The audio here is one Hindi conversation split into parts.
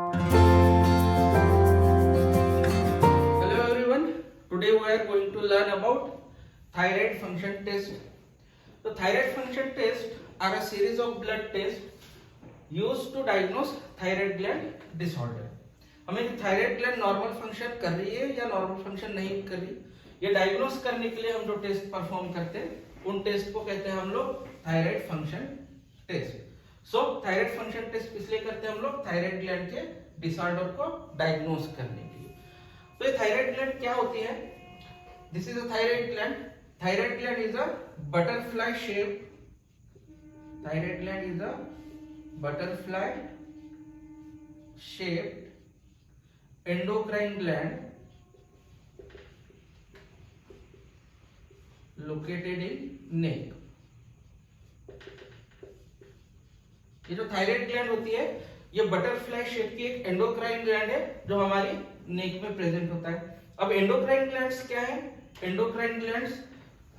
Hello everyone. Today we are going to learn about thyroid function test. The thyroid function test are a series of blood tests used to diagnose thyroid gland disorder. हमें थायराइड ग्लैंड नॉर्मल फंक्शन कर रही है या नॉर्मल फंक्शन नहीं कर रही, ये डायग्नोस करने के लिए हम जो टेस्ट परफॉर्म करते हैं उन टेस्ट को कहते हैं हम लोग थायराइड फंक्शन टेस्ट। सो थायराइड फंक्शन टेस्ट इसलिए करते हैं हम लोग थायराइड ग्लैंड के डिसऑर्डर को डायग्नोस करने के लिए। तो ये थायराइड ग्लैंड क्या होती है? This is a thyroid gland. Thyroid gland is a butterfly shape. Thyroid gland is a butterfly shaped endocrine gland located in neck। ये जो थायराइड ग्लैंड होती है ये बटरफ्लाई शेप की एक एंडोक्राइन ग्लैंड है जो हमारी नेक में प्रेजेंट होता है। अब एंडोक्राइन ग्लैंड्स क्या है? एंडोक्राइन ग्लैंड्स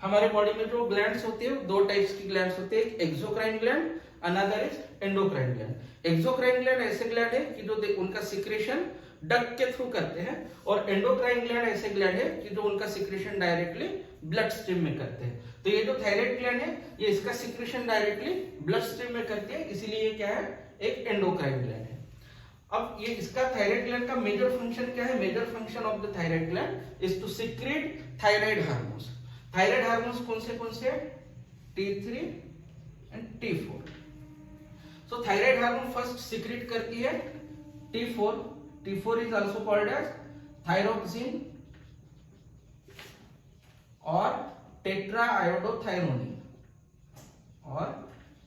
हमारे बॉडी में जो ग्लैंड्स होती है दो टाइप्स की ग्लैंड्स होती है, एक exocrine gland, another is endocrine gland. Exocrine gland ऐसे ग्लैंड है कि जो उनका सिक्रेशन डक्ट के थ्रू करते हैं, और एंडोक्राइन ग्लैंड ऐसे ग्लैंड है कि जो उनका सिक्रेशन डायरेक्टली ब्लड स्ट्रीम में करते हैं। तो ये जो थायराइड ग्लैंड है ये इसका सिक्रेशन डायरेक्टली ब्लड स्ट्रीम में करती है, इसीलिए ये क्या है? एक एंडोक्राइन ग्लैंड है। अब ये इसका थायराइड ग्लैंड का मेजर फंक्शन क्या है? Major function of the thyroid gland is to secrete thyroid hormones. Thyroid hormones कौन से? T3 and T4। So thyroid hormone first secrete करती है T4। T4 is also called as thyroxine और tetraiodothyronine और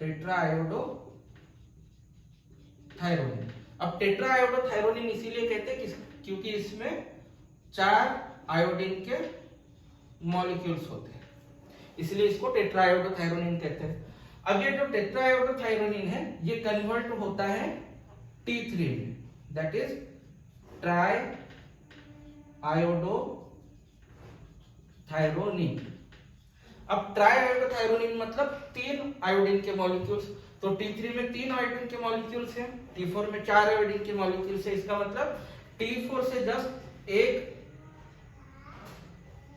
tetraiodothyronine। अब tetraiodothyronine इसीलिए कहते हैं क्योंकि इसमें 4 आयोडीन के मॉलिक्यूल्स होते हैं, इसलिए इसको टेट्राआयोडोथायरोनिन कहते हैं। अब ये जो टेट्राआयोडोथायरोनिन है ये कन्वर्ट होता है T3 में, दैट इज ट्राई आयोडोथायरोनिन। अब ट्राई आयोडोथायरोनिन मतलब 3 आयोडीन के मॉलिक्यूल्स। तो T3 में 3 आयोडीन के मॉलिक्यूल्स हैं, T4 में 4 आयोडीन के मॉलिक्यूल्स हैं। इसका मतलब T4 से जस्ट एक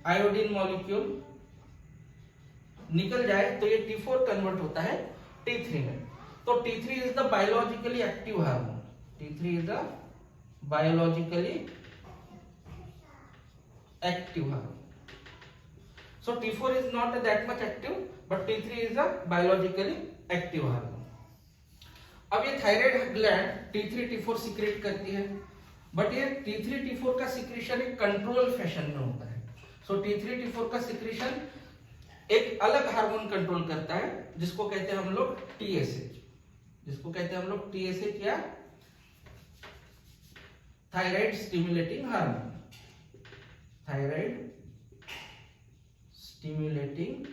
आयोडीन मॉलिक्यूल निकल जाए तो ये T4 कन्वर्ट होता है T3 में। तो T3 is the biologically active hormone. T3 is the biologically active hormone. So T4 is not that much active, but T3 is a biologically active hormone। अब ये thyroid gland T3 T4 secrete करती है, बट ये T3 T4 का सिक्रेशन एक कंट्रोल फैशन में होता है। सो T3 T4 का सिक्रेशन एक अलग हार्मोन कंट्रोल करता है जिसको कहते हैं हम लोग TSH या thyroid stimulating hormone. Thyroid stimulating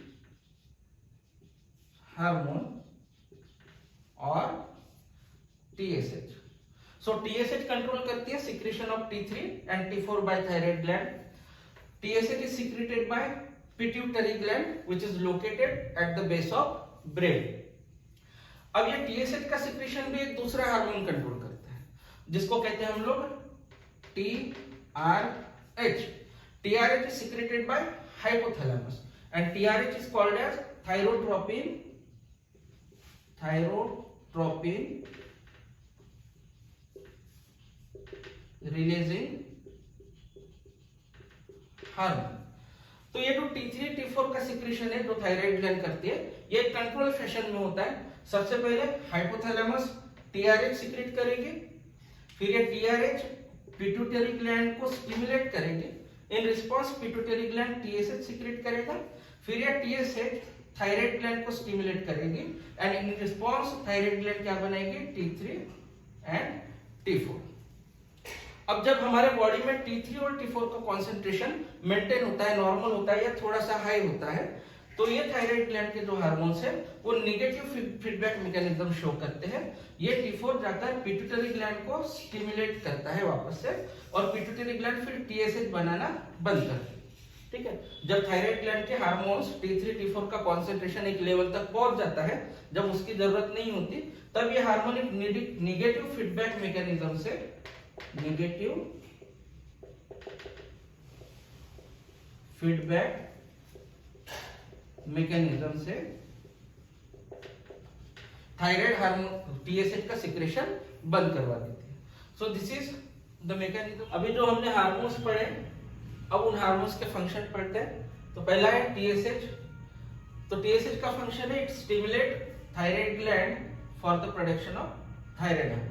hormone और TSH। सो TSH कंट्रोल करती है secretion of T3 and T4 by thyroid gland. TSH is secreted by pituitary gland which is located at the base of brain। अब ये TSH का सिक्रेशन भी एक दूसरा हार्मोन कंट्रोल करता है जिसको कहते हैं हम लोग TRH। TRH is secreted by hypothalamus and TRH is called as thyrotropin releasing hormone. तो ये जो T3 T4 का सिक्रेशन है जो थायराइड ग्लैंड करती है ये कंट्रोल फैशन में होता है। सबसे पहले हाइपोथैलेमस TRH सिक्रेट करेगी, फिर ये TRH पिट्यूटरी ग्लैंड को स्टिमुलेट करेगी, in response pituitary gland TSH secrete करेगा, फिर ये TSH थायराइड ग्लैंड को स्टिमुलेट करेगी and in response thyroid gland क्या बनाएगी? T3 and T4। अब जब हमारे बॉडी में T3 और T4 का कॉन्सेंट्रेशन मेंटेन होता है, नॉर्मल होता है या थोड़ा सा हाई होता है, तो ये थायराइड ग्लैंड के जो हार्मोन्स है वो नेगेटिव फीडबैक मैकेनिज्म शो करते हैं। ये T4 जाकर पिट्यूटरी ग्लैंड को स्टिमुलेट करता है वापस से, और पिट्यूटरी ग्लैंड फिर TSH बनाना बंद करती है। ठीक है, जब थायराइड ग्लैंड के हार्मोन्स T3 T4 का कॉन्सेंट्रेशन एक लेवल तक पहुंच जाता है जब उसकी जरूरत नहीं होती, तब ये हार्मोन एक नेगेटिव फीडबैक मैकेनिज्म से नेगेटिव फीडबैक मैकेनिज्म से थायराइड हार्मोन टीएसएच का सिक्रेशन बंद करवा देती है। So this is the mechanism. अभी जो हमने हार्मोन्स पढ़े, अब उन हार्मोन्स के फंक्शन पढ़ते हैं। तो पहला है टीएसएच। तो टीएसएच का फंक्शन है it stimulate thyroid gland for the production of thyroid hormone.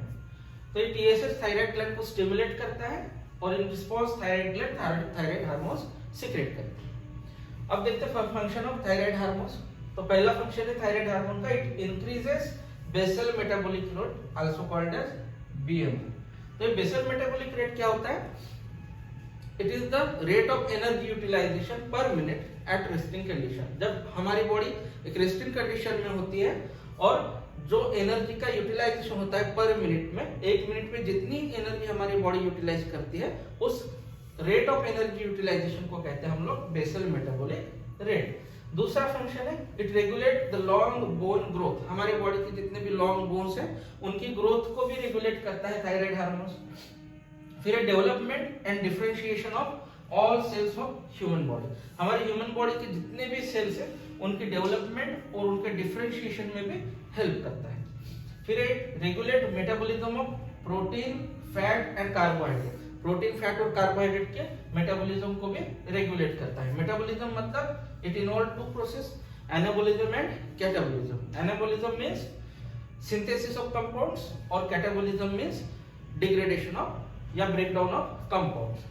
तो ये टीएसएच थायराइड ग्लैंड को स्टिमुलेट करता है और in response thyroid gland thyroid hormones secrete करती है। अब देखते हैं फंक्शन ऑफ थायराइड हार्मोन्स। तो पहला फंक्शन है थायराइड हार्मोन का, it increases basal metabolic rate also called as BMR. तो ये बेसल मेटाबॉलिक रेट क्या होता है? It is the rate of energy utilization per minute at resting condition. जब हमारी बॉडी एक रेस्टिंग कंडीशन में होती है और जो एनर्जी का यूटिलाइजेशन होता है पर मिनट में, एक मिनट में जितनी एनर्जी हमारी बॉडी यूटिलाइज करती है उस रेट ऑफ एनर्जी यूटिलाइजेशन को कहते हैं हम लोग बेसल मेटाबॉलिक रेट। दूसरा फंक्शन है it regulate the long bone growth. हमारी बॉडी के जितने भी लॉन्ग बोन्स हैं उनकी ग्रोथ को भी रेगुलेट करता है थायराइड हार्मोन्स। फिर है development and differentiation of all cells of human body. हमारी ह्यूमन बॉडी के जितने भी सेल्स हैं उनकी डेवलपमेंट और उनके डिफरेंशिएशन में भी हेल्प करता है। फिर है regulate metabolism of protein, fat and carbohydrate. Protein, fat और कार्बोहाइड्रेट के मेटाबॉलिज्म को भी रेगुलेट करता है। मेटाबॉलिज्म मतलब it involve two process, anabolism and catabolism. Anabolism means synthesis of compounds और कैटाबॉलिज्म मींस डिग्रेडेशन ऑफ या ब्रेकडाउन ऑफ कंपाउंड्स।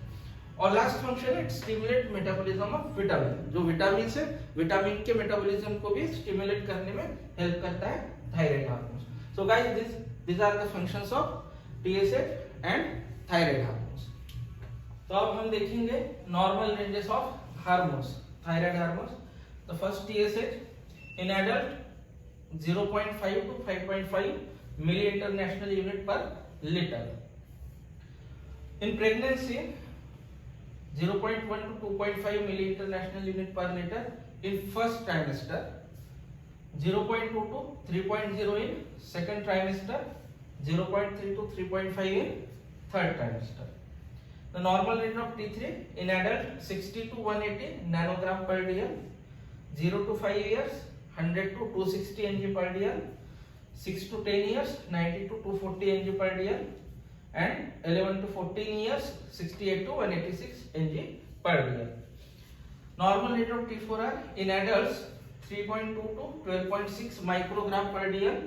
और लास्ट फंक्शन है स्टिमुलेट मेटाबॉलिज्म ऑफ विटामिन। जो विटामिन है, विटामिन के मेटाबॉलिज्म को भी स्टिमुलेट करने में हेल्प करता है thyroid hormones. So guys these are the functions of TSH and thyroid hormones. तो अब हम देखेंगे normal ranges of hormones, thyroid hormones. तो first TSH in adult 0.5 to 5.5 milli international unit per litre. In pregnancy 0.1 to 2.5 milli international unit per liter in first trimester, 0.2 to 3.0 in second trimester, 0.3 to 3.5 in third trimester. The normal range of T3 in adult 60 to 180 nanogram per dl, 0 to 5 years 100 to 260 Ng per dl, 6 to 10 years 90 to 240 Ng per dl, and 11 to 14 years 68 to 186 Ng per dl. Normal rate of T4 are in adults 3.2 to 12.6 microgram per dl,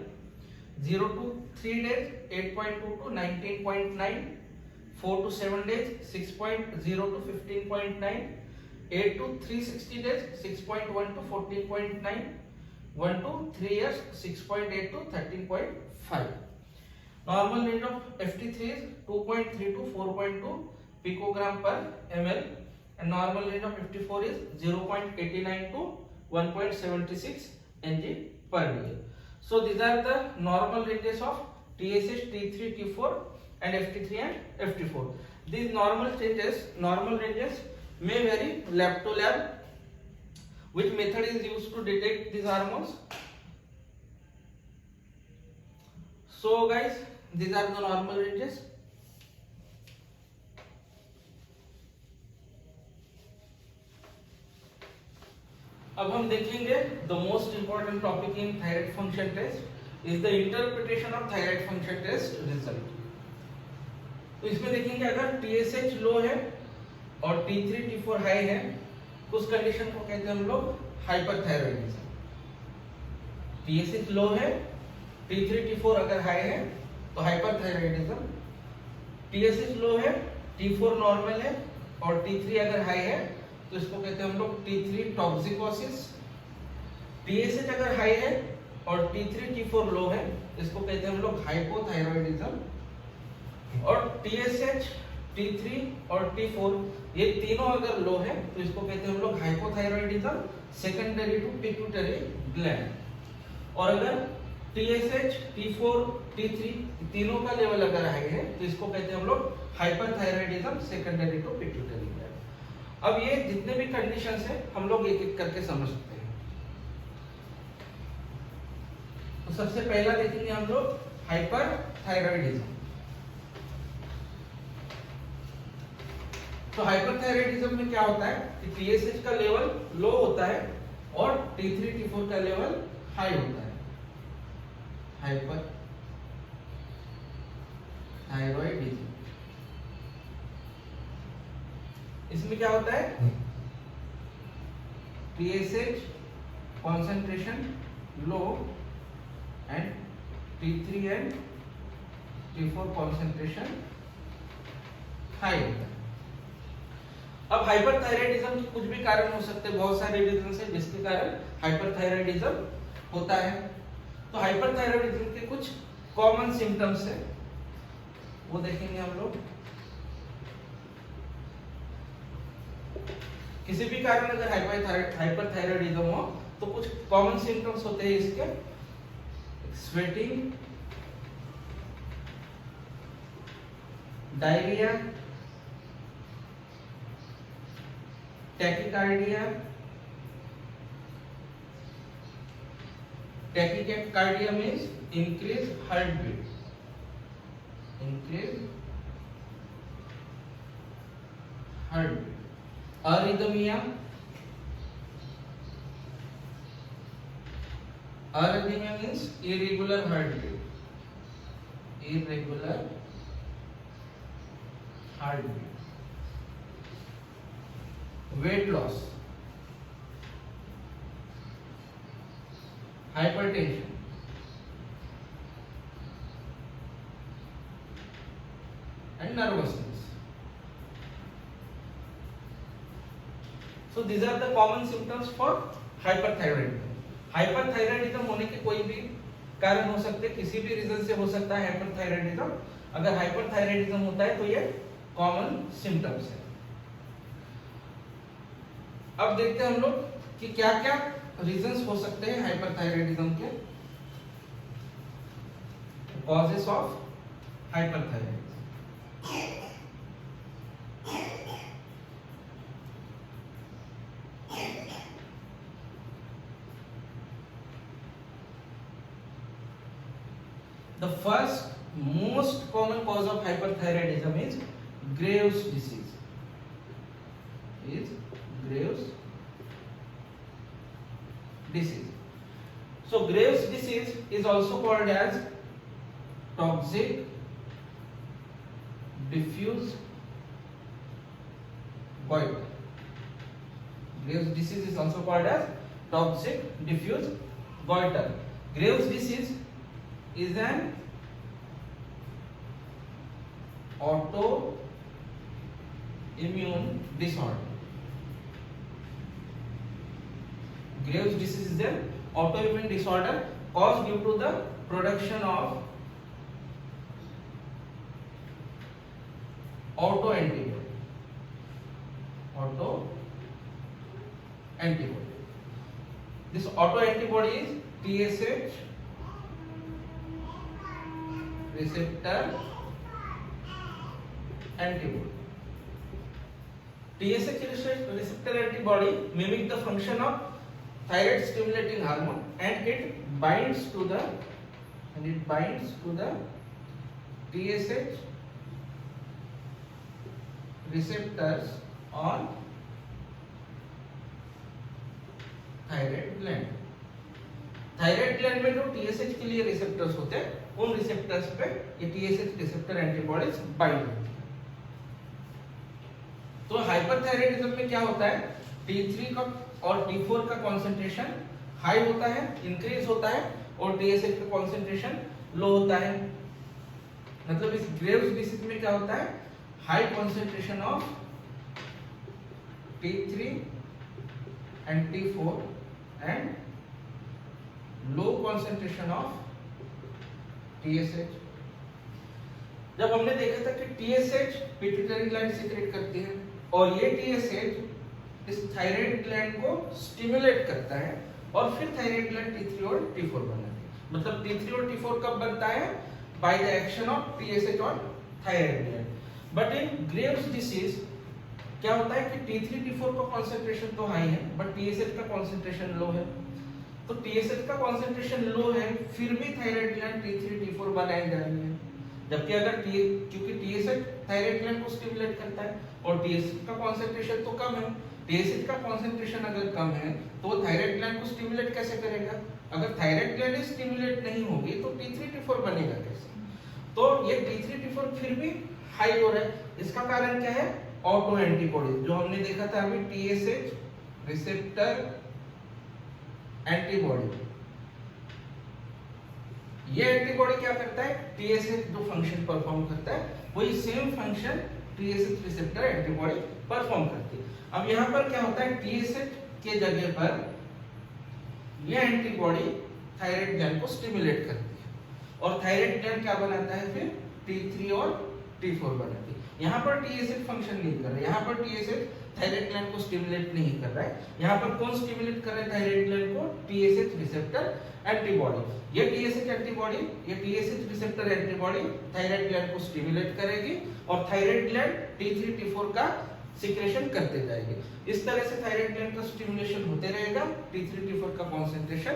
0 to 3 days 8.2 to 19.9, 4 to 7 days 6.0 to 15.9, 8 to 360 days 6.1 to 14.9, 1 to 3 years 6.8 to 13.5. Normal range of FT3 is 2.3 to 4.2 picogram per ml, and normal range of FT4 is 0.89 to 1.76 Ng per dl. So these are the normal ranges of TSH, T3, T4 and FT3 and FT4. These normal ranges may vary lab to lab. Which method is used to detect these hormones? So guys, these are the normal ranges. अब हम देखेंगे the most important topic in thyroid function test is the interpretation of thyroid function test result. तो इसमें देखेंगे अगर TSH लो है और T3 T4 हाई है तो उस कंडीशन को कहते हैं हम लोग हाइपरथायरॉइडिज्म। TSH लो है, T3 T4 अगर हाई है तो हाइपरथायरॉइडिज्म। TSH लो है, T4 नॉर्मल है और T3 अगर हाई है तो इसको कहते हैं हम लोग T3 टॉक्सिकोसिस। TSH अगर हाई है और T3 T4 लो है इसको कहते हैं हम लोग हाइपोथायरॉइडिज्म। और TSH, T3 और T4 ये तीनों अगर लो है तो इसको कहते हैं हम लोग hypothyroidism secondary to pituitary gland. और अगर TSH, T4, T3 तीनों का लेवल अगर हाई है तो इसको कहते हैं हम लोग hyperthyroidism secondary to pituitary gland. अब ये जितने भी कंडीशंस हैं हम लोग एक एक करके समझ सकते हैं। तो सबसे पहला देखेंगे हम लोग हाइपरथायरॉइडिज्म। तो हाइपरथायराइडिज्म में क्या होता है कि टीएसएच का लेवल लो होता है और T3 T4 का लेवल हाई होता है। हाइपर थायराइडिज्म, इसमें क्या होता है TSH concentration low and T3 and T4 concentration high होता है। अब हाइपरथायराइडिज्म के कुछ भी कारण हो सकते हैं, बहुत सारे रीजन है जिसके कारण हाइपरथायराइडिज्म होता है। तो हाइपरथायराइडिज्म के कुछ कॉमन सिम्टम्स है, वो देखेंगे हम लोग। किसी भी कारण अगर हाइपरथायराइडिज्म हो तो कुछ कॉमन सिम्टम्स होते हैं इसके, sweating, diarrhoea, tachycardia, tachycardia means increase heart beat, increase heart beat, arrhythmia, arrhythmia means irregular heart beat, irregular heart beat, weight loss, hypertension, and nervousness. So these are the common symptoms for hyperthyroidism. Hyperthyroidism होने के कोई भी कारण हो सकते हैं, किसी भी रीजन से हो सकता है हाइपरथायराइडिज्म। अगर हाइपरथायराइडिज्म होता है तो ये कॉमन सिम्टम्स है। अब देखते हैं हम लोग कि क्या क्या रीजंस हो सकते हैं हाइपरथायराइडिज्म के, causes of hyperthyroidism. The first most common cause of hyperthyroidism is Graves' disease. So Graves' disease is also called as toxic diffuse goiter. Graves' disease is also called as toxic diffuse goiter. Graves' disease is an autoimmune disorder. Graves' disease is an autoimmune disorder caused due to the production of autoantibody. This autoantibody is TSH receptor antibody. TSH receptor antibody mimic the function of thyroid stimulating hormone and it binds to the TSH receptors on thyroid gland. Thyroid gland में जो टीएसएच के लिए रिसेप्टर्स होते हैं, उन रिसेप्टर्स पे ये टीएसएच रिसेप्टर एंटीबॉडीज बाइंड होती है। तो हाइपरथायराइडिज्म में क्या होता है, T3 का और T4 का कंसंट्रेशन हाई होता है, इंक्रीज होता है, और टीएसएच का कंसंट्रेशन लो होता है। मतलब इस ग्रेव्स डिसीज में क्या होता है, high concentration of T3 and T4 and low concentration of TSH। जब हमने देखा था कि TSH पिट्यूटरी ग्लैंड सीक्रेट करती है और ये TSH इस थायराइड ग्लैंड को स्टिमुलेट करता है और फिर थायराइड ग्लैंड T3 और T4 बनाती है। मतलब T3 और T4 कब बनता है, by the action of TSH on thyroid gland. But in Graves disease क्या होता है कि T3 T4 का कंसंट्रेशन तो हाई है बट TSH का कंसंट्रेशन लो है। तो TSH का कंसंट्रेशन लो है फिर भी थायराइड ग्लैंड T3 T4 बनाई जा रही है। जबकि अगर क्योंकि TSH थायराइड ग्लैंड को स्टिमुलेट करता है और TSH का कॉन्सेंट्रेशन तो कम है, TSH का कॉन्सेंट्रेशन अगर कम है तो वो थायराइड ग्लैंड को स्टिमुलेट कैसे करेगा? अगर थायराइड ग्लैंड स्टिमुलेट नहीं होगी तो T3 T4 बनेगा कैसे? तो ये T3 T4 फिर भी हाई हो रहा है, इसका कारण क्या है? ऑटो एंटीबॉडी जो हमने देखा था अभी, TSH रिसेप्टर एंटीबॉडी। ये एंटीबॉडी क्या करता है? TSH जो फंक्शन परफॉर्म करता है वही same function TSH receptor antibody perform करती है। अब यहाँ पर क्या होता है? TSH के जगह पर ये एंटीबॉडी थायराइड ग्लैंड को स्टिमुलेट करती है और थायराइड ग्लैंड क्या बनाता है? फिर T3 और T4 बनाती है। यहाँ पर TSH फंक्शन नहीं कर रहा है, यहाँ पर TSH थायराइड ग्लैंड को स्टिमुलेट नहीं कर रहा है। यहाँ पर कौन स्टिमुलेट कर रहा है थायराइड ग्लैंड को? TSH receptor antibody. ये TSH एंटीबॉडी, ये TSH receptor antibody thyroid gland को स्टिमुलेट करेगी और थायराइड ग्लैंड T3 T4 का सिक्रेशन करते जाएगी। इस तरह से थायराइड ग्लैंड का स्टिमुलेशन होते रहेगा, T3 T4 का कॉन्सेंट्रेशन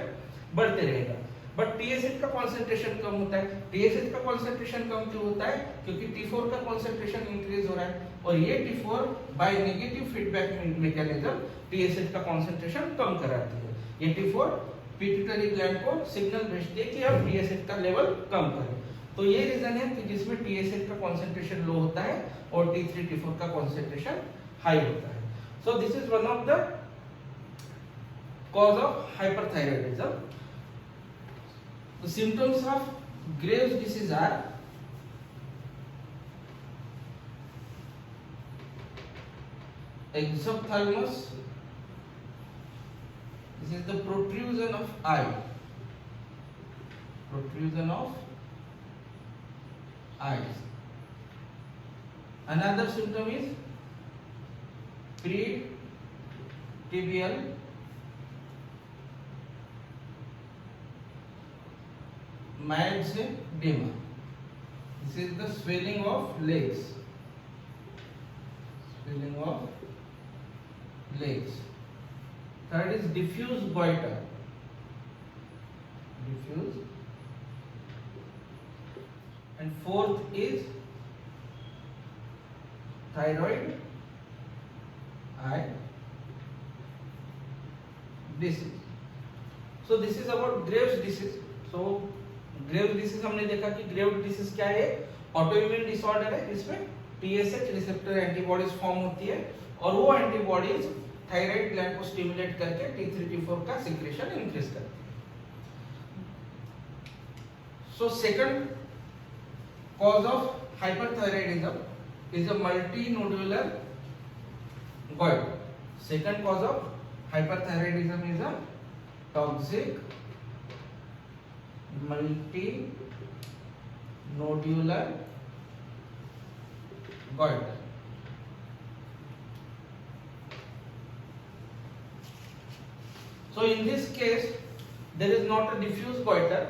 बढ़ते रहेगा। बट TSH का कॉन्सेंट्रेशन कम होता है। TSH का कॉन्सेंट्रेशन कम क्यों होता है? क्योंकि T4 का कॉन्सेंट्रेशन इंक्रीज हो रहा है और ये T4 by negative feedback mechanism TSH का कॉन्सेंट्रेशन कम कराती है। ये T4 पिट्यूटरी ग्लैंड को सिग्नल भेजती है कि अब TSH का लेवल कम करें। तो ये रीजन है कि जिसमें TSH का कॉन्सेंट्रेशन लो होता है और T3 T4 का कॉन्सेंट्रेशन हाई होता है। So this is one of the cause of hyperthyroidism. The symptoms of Graves' disease are exophthalmos. This is the protrusion of eye. Protrusion of eyes. Another symptom is pretibial myxedema. This is the swelling of legs. Swelling of legs. Third is diffuse goiter. Diffuse. And fourth is thyroid eye disease. So this is about Graves' disease. So Graves disease हमने देखा कि ग्रेव्स डिसीज क्या है? ऑटोइम्यून डिसऑर्डर है जिसमें TSH रिसेप्टर एंटीबॉडीज फॉर्म होती है और वो एंटीबॉडीज थायराइड ग्लैंड को स्टिमुलेट करके T3 T4 का सिक्रेशन इंक्रीज करती है। So second cause of hyperthyroidism is a multinodular goiter. Second cause of hyperthyroidism is a toxic multinodular goiter. So in this case there is not a diffuse goiter.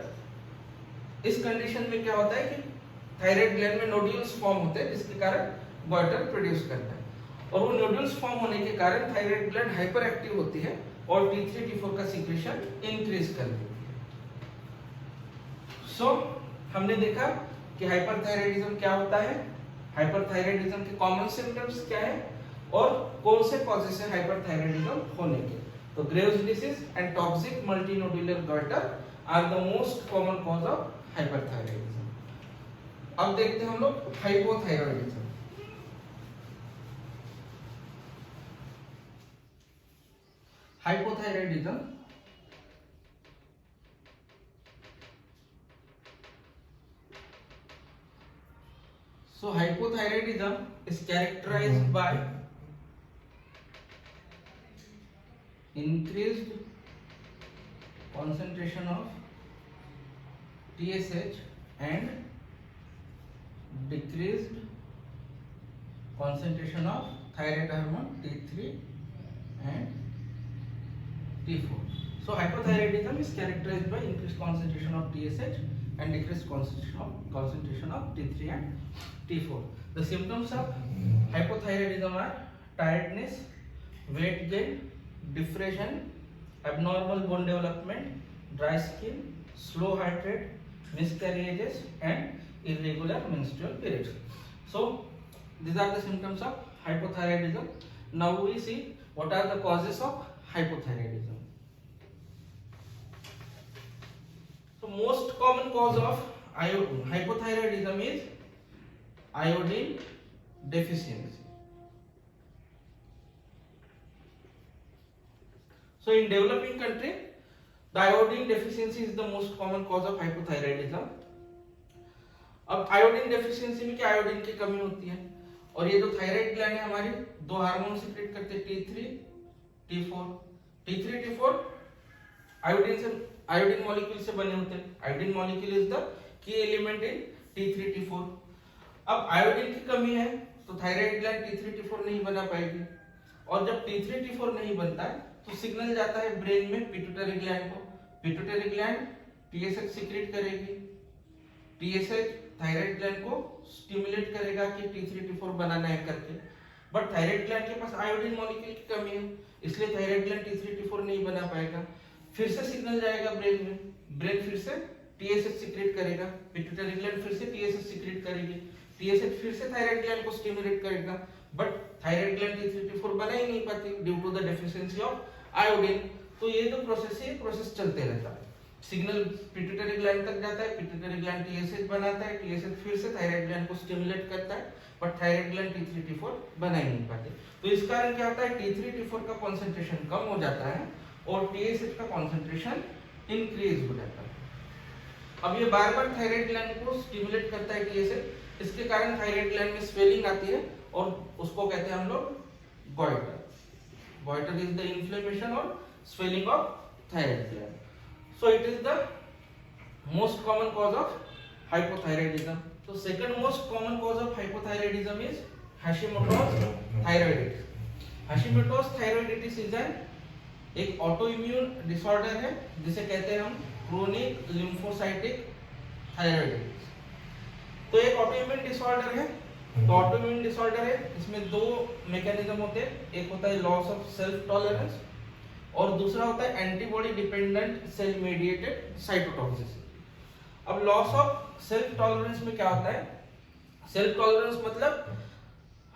इस कंडीशन में क्या होता है कि थायराइड ग्लैंड में नोड्यूल्स फॉर्म होते हैं जिसके कारण गोइटर प्रोड्यूस करता है और वो नोड्यूल्स फॉर्म होने के कारण थायराइड ग्लैंड हाइपर एक्टिव होती है और T3 T4 का सिक्रेशन इंक्रीज कर देती है। सो हमने देखा कि हाइपरथायराइडिज्म क्या होता है, हाइपरथायराइडिज्म के कॉमन सिम्टम्स क्या है और कौन से कॉजेस है हाइपरथायराइडिज्म होने के। तो Graves disease and toxic multinodular goitre are the most common cause of hyperthyroidism. अब देखते हैं हम लोग hypothyroidism. Hypothyroidism so hypothyroidism is characterized by increased concentration of TSH and decreased concentration of thyroid hormone T3 and T4. So hypothyroidism is characterized by increased concentration of TSH and decreased concentration of T3 and T4. The symptoms of hypothyroidism are tiredness, weight gain, depression, abnormal bone development, dry skin, slow heart rate, miscarriages and irregular menstrual periods. So these are the symptoms of hypothyroidism. Now we see what are the causes of hypothyroidism. So most common cause of hypothyroidism is iodine deficiency. So in developing country, the iodine deficiency is the most common cause of hypothyroidism. अब आयोडीन डेफिशिएंसी में क्या आयोडीन की कमी होती है, और ये जो थायराइड ग्लैंड है हमारी दो हार्मोन सीक्रेट करते हैं T3 T4. T3 T4 iodine molecule से बने होते हैं. Iodine molecule is the key element in T3 T4. अब आयोडीन की कमी है तो थायराइड ग्लैंड T3 T4 नहीं बना पाएगी, और जब T3 T4 नहीं बनता है तो सिग्नल जाता है ब्रेन में पिट्यूटरी ग्लैंड को. पिट्यूटरी ग्लैंड TSH सीक्रेट करेगी. TSH थायराइड ग्लैंड को स्टिमुलेट करेगा कि T3 T4 बनाना है करके, बट थायराइड ग्लैंड के पास आयोडीन मॉलिक्यूल की कमी है, इसलिए थायराइड ग्लैंड T3 T4 नहीं बना पाएगा. फिर से सिग्नल जाएगा ब्रेन में, ब्रेन फिर से TSH सीक्रेट करेगा, पिट्यूटरी ग्लैंड फिर से TSH सीक्रेट करेगी, TSH फिर से थायराइड ग्लैंड को स्टिमुलेट करेगा, but thyroid gland T3 T4 बना ही नहीं पाती due to the deficiency of iodine. तो ये जो प्रोसेस है, प्रोसेस चलते रहता है. सिग्नल पिट्यूटरी ग्लैंड तक जाता है, पिट्यूटरी ग्लैंड TSH बनाता है, TSH फिर से थायराइड ग्लैंड को स्टिमुलेट करता है, but thyroid gland T3 T4 बना ही नहीं पाते. तो इस कारण क्या होता है, T3 T4 का कंसंट्रेशन कम हो जाता है और TSH का कंसंट्रेशन इंक्रीज हो जाता है. अब ये बार बार थायराइड ग्लैंड को स्टिमुलेट करता है TSH, इसके कारण थायराइड ग्लैंड में स्वेलिंग आती है और उसको कहते हैं हम लोग goitre. Goitre is the inflammation और swelling of thyroid gland. So it is the most common cause of hypothyroidism. So second most common cause of hypothyroidism is Hashimoto's thyroiditis. Hashimoto's thyroiditis is एक ऑटोइम्यून डिसऑर्डर है जिसे कहते हैं हम क्रोनिक लिम्फोसाइटिक थायराइडिटिस. तो एक ऑटोइम्यून डिसऑर्डर है. तो ऑटोइम्यून डिसऑर्डर है, इसमें दो मैकेनिज्म होते हैं. एक होता है लॉस ऑफ सेल्फ टॉलरेंस और दूसरा होता है antibody dependent cell mediated cytotoxicity. अब लॉस ऑफ सेल्फ टॉलरेंस में क्या होता है, सेल्फ टॉलरेंस मतलब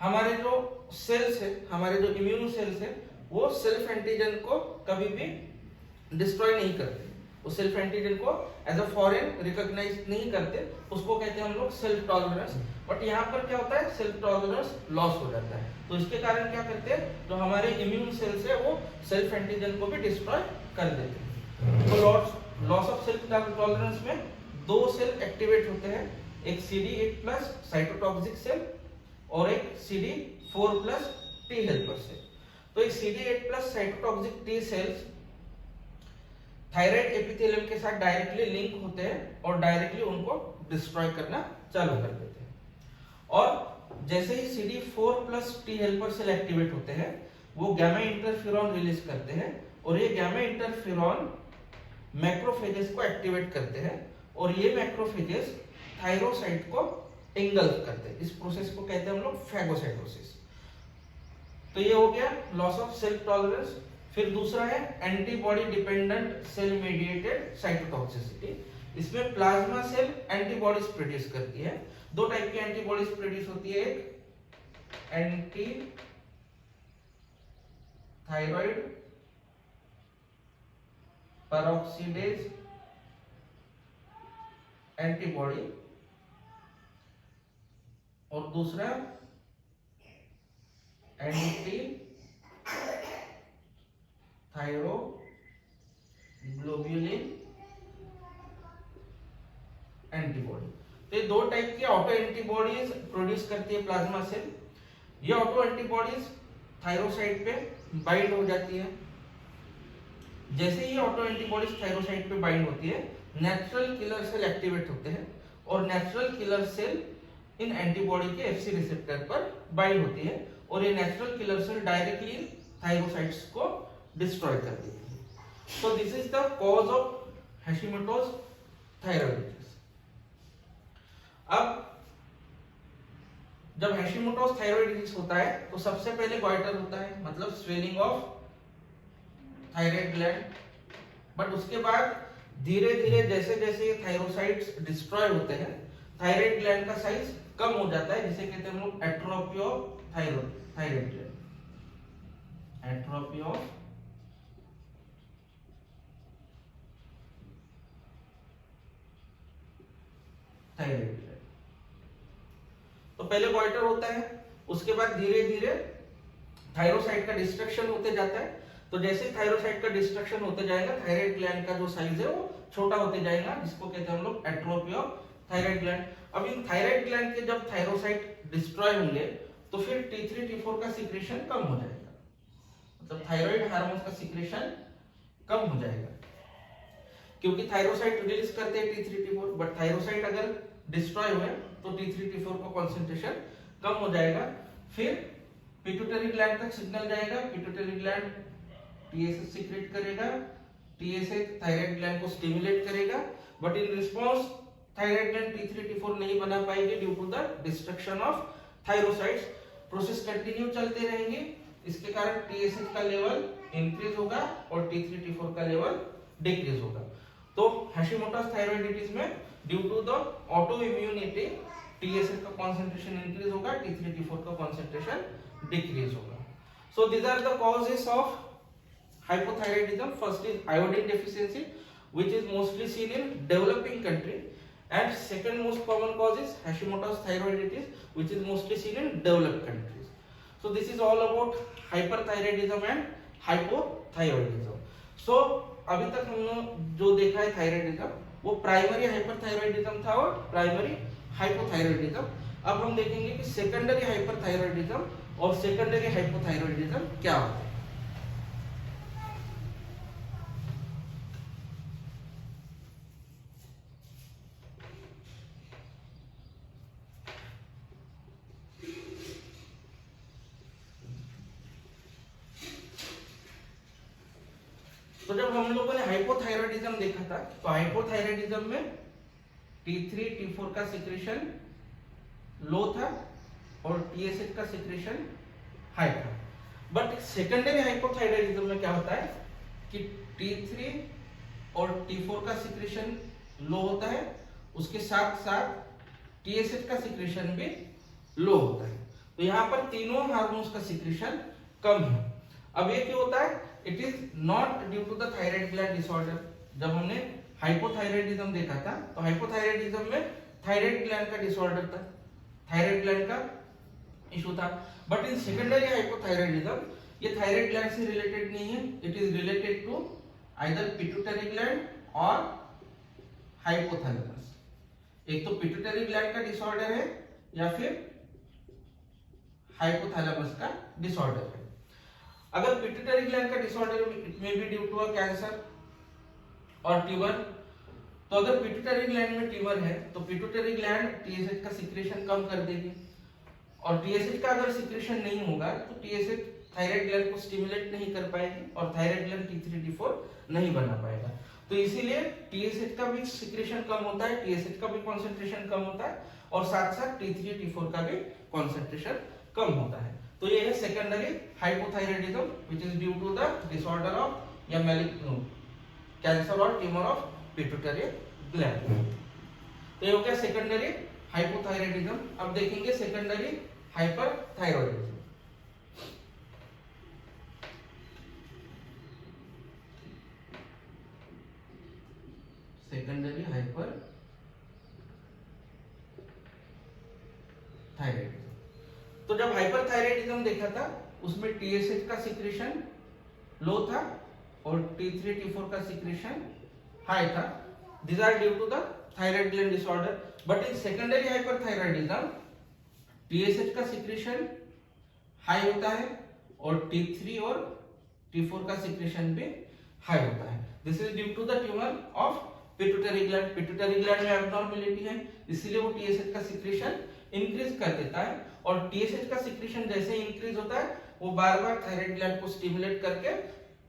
हमारे जो सेल्स है, हमारे जो इम्यून सेल्स है, वो सेल्फ एंटीजन को कभी भी डिस्ट्रॉय नहीं करते, वो सेल्फ एंटीजन को एज अ फॉरेन रिकॉग्नाइज नहीं करते, उसको कहते हैं हम लोग सेल्फ टॉलरेंस. बट यहाँ पर क्या होता है, सेल्फ टॉलरेंस लॉस हो जाता है. तो इसके कारण क्या करते हैं, जो हमारे इम्यून सेल्स है वो सेल्फ एंटीजन को भी डिस्ट्रॉय कर देते हैं. तो लॉस ऑफ सेल्फ टॉलरेंस में दो सेल एक्टिवेट होते हैं, एक CD8+ साइटोटॉक्सिक सेल और एक CD4+ टी हेल्पर सेल. तो एक CD8+ cytotoxic T cells thyroid epithelium के साथ डायरेक्टली लिंक होते हैं और डायरेक्टली उनको डिस्ट्रॉय करना चालू कर देते हैं. और जैसे ही CD4+ T helper cell activate होते हैं, वो गामा इंटरफेरॉन रिलीज करते हैं और ये गामा इंटरफेरॉन मैक्रोफेजेस को एक्टिवेट करते हैं और ये मैक्रोफेजेस थायरोसाइट को एंगल्फ करते हैं. इस प्रोसेस को कहते हैं हम लोग फैगोसाइटोसिस. तो ये हो गया लॉस ऑफ सेल्फ टॉलरेंस. फिर दूसरा है antibody dependent cell mediated cytotoxicity. इसमें प्लाज्मा सेल एंटीबॉडीज प्रोड्यूस करती है. दो टाइप की एंटीबॉडीज प्रोड्यूस होती है, एक एंटी थायराइड पेरोक्सीडेज एंटीबॉडी और दूसरा एंटी थायरोग्लोबुलिन एंटीबॉडी. तो ये दो टाइप की ऑटो एंटीबॉडीज प्रोड्यूस करती है प्लाज्मा सेल. ये ऑटो एंटीबॉडीज थायरोसाइट पे बाइंड हो जाती है. जैसे ही ऑटो एंटीबॉडीज थायरोसाइट पे बाइंड होती है, नेचुरल किलर सेल एक्टिवेट होते हैं और नेचुरल किलर सेल इन एंटीबॉडी के FC रिसेप्टर पर बाइंड होती है और ये natural killer cell directly thyrocytes को डिस्ट्रॉय कर देती है. So this is the cause of Hashimoto's thyroiditis. अब जब हैशिमोटोज थायराइडिटिस होता है तो सबसे पहले गॉइटर होता है, मतलब swelling of thyroid gland. But उसके बाद धीरे धीरे जैसे जैसे ये थायरोसाइट्स डिस्ट्रॉय होते हैं, थायराइड ग्लैंड का साइज कम हो जाता है, जिसे कहते हैं हम लोग atrophy of thyroid gland, atrophy of thyroid gland. तो पहले गोइटर होता है, उसके बाद धीरे धीरे थायरोसाइट का डिस्ट्रक्शन होते जाता है। तो जैसे थायरोसाइट का डिस्ट्रक्शन होते जाएगा, थायराइड ग्लैंड का जो साइज है वो छोटा होते जाएगा, जिसको कहते हैं हम लोग एट्रोफी ऑफ थायराइड ग्लैंड। अब इन थायराइड ग्लैंड के जब थायरोसाइट डिस्ट्रॉय होंगे तो फिर T3 T4 का सीक्रेशन कम हो जाएगा, मतलब थायराइड हार्मोन का सीक्रेशन कम हो जाएगा, क्योंकि थायरोसाइट रिलीज करते हैं T3 T4, बट थायरोसाइट अगर डिस्ट्रॉय हुए तो T3 T4 का कंसंट्रेशन कम हो जाएगा। फिर पिट्यूटरी ग्लैंड तक सिग्नल जाएगा, पिट्यूटरी ग्लैंड TSH सीक्रेट करेगा, TSH थायराइड ग्लैंड को स्टिमुलेट करेगा, but in response thyroid gland T3 T4 नहीं बना पाएंगे due to the destruction of thyrocytes. Process continue चलते रहेंगे, इसके कारण TSH का लेवल इंक्रीज होगा और T3 T4 का लेवल डिक्रीज होगा। तो हैशिमोटोस थायराइडिटीज में due to the autoimmunity TSH का कंसंट्रेशन इंक्रीज होगा, T3 T4 का कंसंट्रेशन डिक्रीज होगा। So these are the causes of hypothyroidism. First is iodine deficiency, which is mostly seen in developing country, and second most common cause is Hashimoto's thyroiditis, which is mostly seen in developed countries. So this is all about hyperthyroidism and hypothyroidism. So अभी तक हमने जो देखा है थायराइडिज्म, वो प्राइमरी हाइपरथायरॉइडिज्म था और प्राइमरी हाइपोथायरॉइडिज्म। अब हम देखेंगे कि सेकेंडरी हाइपरथायरॉइडिज्म और सेकेंडरी हाइपोथायरॉइडिज्म क्या होता है। तो जब हम लोगों ने हाइपोथायरॉइडिज्म देखा था, तो हाइपोथायरॉइडिज्म में T3 T4 का सिक्रेशन लो था और TSH का सिक्रेशन हाई था। बट सेकेंडरी हाइपोथायरॉइडिज्म में क्या होता है कि T3 और T4 का सिक्रेशन लो होता है, उसके साथ साथ TSH का सिक्रेशन भी लो होता है। तो यहाँ पर तीनों हार्मोन्स का सिक्रेशन कम है। अब ये क्यों होता है? It is not due to the thyroid gland disorder. जब हमने हाइपोथायरॉइडिज्म देखा था, तो हाइपोथायरॉइडिज्म में थायराइड ग्लैंड का डिसऑर्डर था, थायराइड ग्लैंड का इशू था। बट इन सेकेंडरी हाइपोथायरॉइडिज्म ये थायराइड ग्लैंड से रिलेटेड नहीं है, it is related to either pituitary gland और हाइपोथैलेमस। एक तो पिट्यूटरी ग्लैंड का डिसऑर्डर है या फिर हाइपोथैलेमस का डिसऑर्डर है। अगर पिट्यूटरी ग्लैंड का disorder it may be due to a cancer और ट्यूमर। तो अगर पिट्यूटरी ग्लैंड में ट्यूमर है तो पिट्यूटरी ग्लैंड TSH का सिक्रेशन कम कर देगी, और TSH का अगर सिक्रेशन नहीं होगा तो TSH थायराइड ग्लैंड को स्टिमुलेट नहीं कर पाएगी और थायराइड ग्लैंड T3 T4 नहीं बना पाएगा। तो इसीलिए TSH का भी सिक्रेशन कम होता है, TSH का भी कंसंट्रेशन कम होता है, और साथ साथ T3 T4 का भी कंसंट्रेशन कम होता है। तो ये है secondary hypothyroidism which is due to the disorder of या कैंसर और ट्यूमर ऑफ पिट्यूटरी ग्लैंड। तो ये हो गया सेकेंडरी हाइपोथायरॉइडिज्म। अब देखेंगे सेकेंडरी हाइपरथायरॉइडिज्म। Secondary hyperthyroidism. तो जब हाइपरथायरॉइडिज्म देखा था उसमें TSH का सिक्रेशन लो था और T3 T4 का सिक्रेशन हाई था। These are due to the thyroid gland disorder. But in secondary hyperthyroidism, TSH का सिक्रेशन हाई होता है और T3 और T4 का सिक्रेशन भी हाई होता है। This is due to the tumor of pituitary gland. Pituitary gland में abnormality है, इसीलिए वो TSH का सिक्रेशन इंक्रीज कर देता है, और TSH का सिक्रेशन जैसे इंक्रीज होता है वो बार बार थायराइड ग्लैंड को स्टिमुलेट करके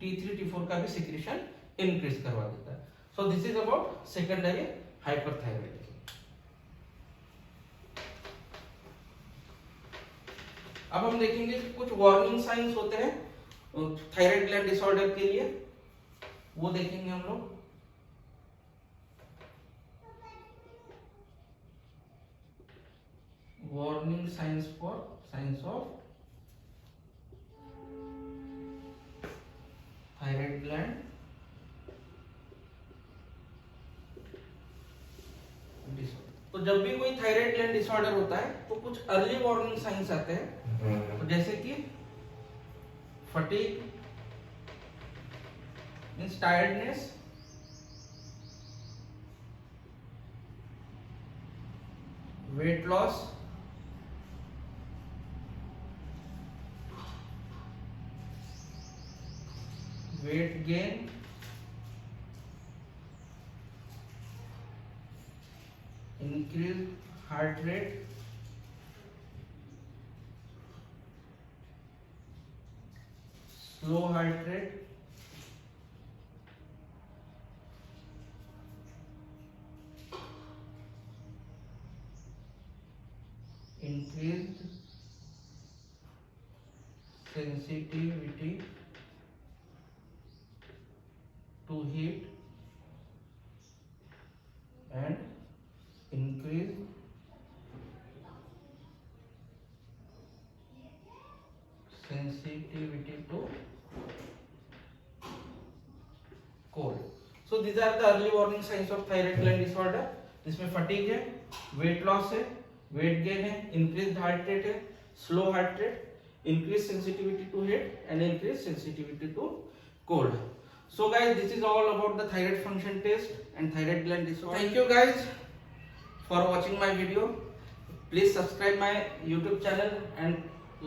T3 T4 का भी सिक्रेशन इंक्रीज करवा देता है। So this is about secondary hyperthyroidism. अब हम देखेंगे कि कुछ वार्निंग साइंस होते हैं थायराइड ग्लैंड डिसऑर्डर के लिए, वो देखेंगे हम लोग। warning signs of thyroid gland disorder. तो जब भी कोई थायराइड ग्लैंड डिसऑर्डर होता है तो कुछ अर्ली वार्निंग साइंस आते हैं, तो जैसे कि fatigue means tiredness, weight loss, weight gain, increased heart rate, slow heart rate, increased sensitivity to heat and increase sensitivity to cold. So these are the early warning signs of thyroid gland disorder. जिसमें फटीग है, वेट लॉस है, वेट गेन है, इंक्रीज्ड हार्ट रेट है, slow heart rate, increased sensitivity to heat and increased sensitivity to cold. So guys, this is all about the thyroid function test and thyroid gland disorder. Thank you guys for watching my video. Please subscribe my YouTube channel and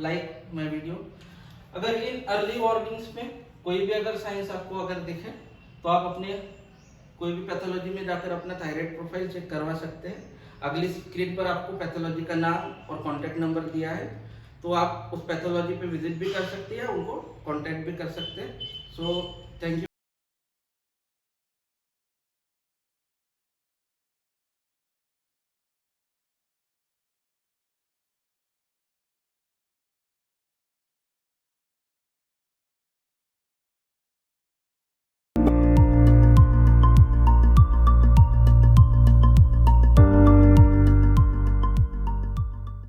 like my video. अगर इन अर्ली वार्निंग्स में कोई भी अगर साइंस आपको अगर दिखे तो आप अपने कोई भी पैथोलॉजी में जाकर अपना थायराइड प्रोफाइल चेक करवा सकते हैं। अगली स्क्रीन पर आपको पैथोलॉजी का नाम और कॉन्टैक्ट नंबर दिया है, तो आप उस पैथोलॉजी पे विजिट भी कर सकते हैं, उनको कॉन्टैक्ट भी कर सकते हैं। So thank you.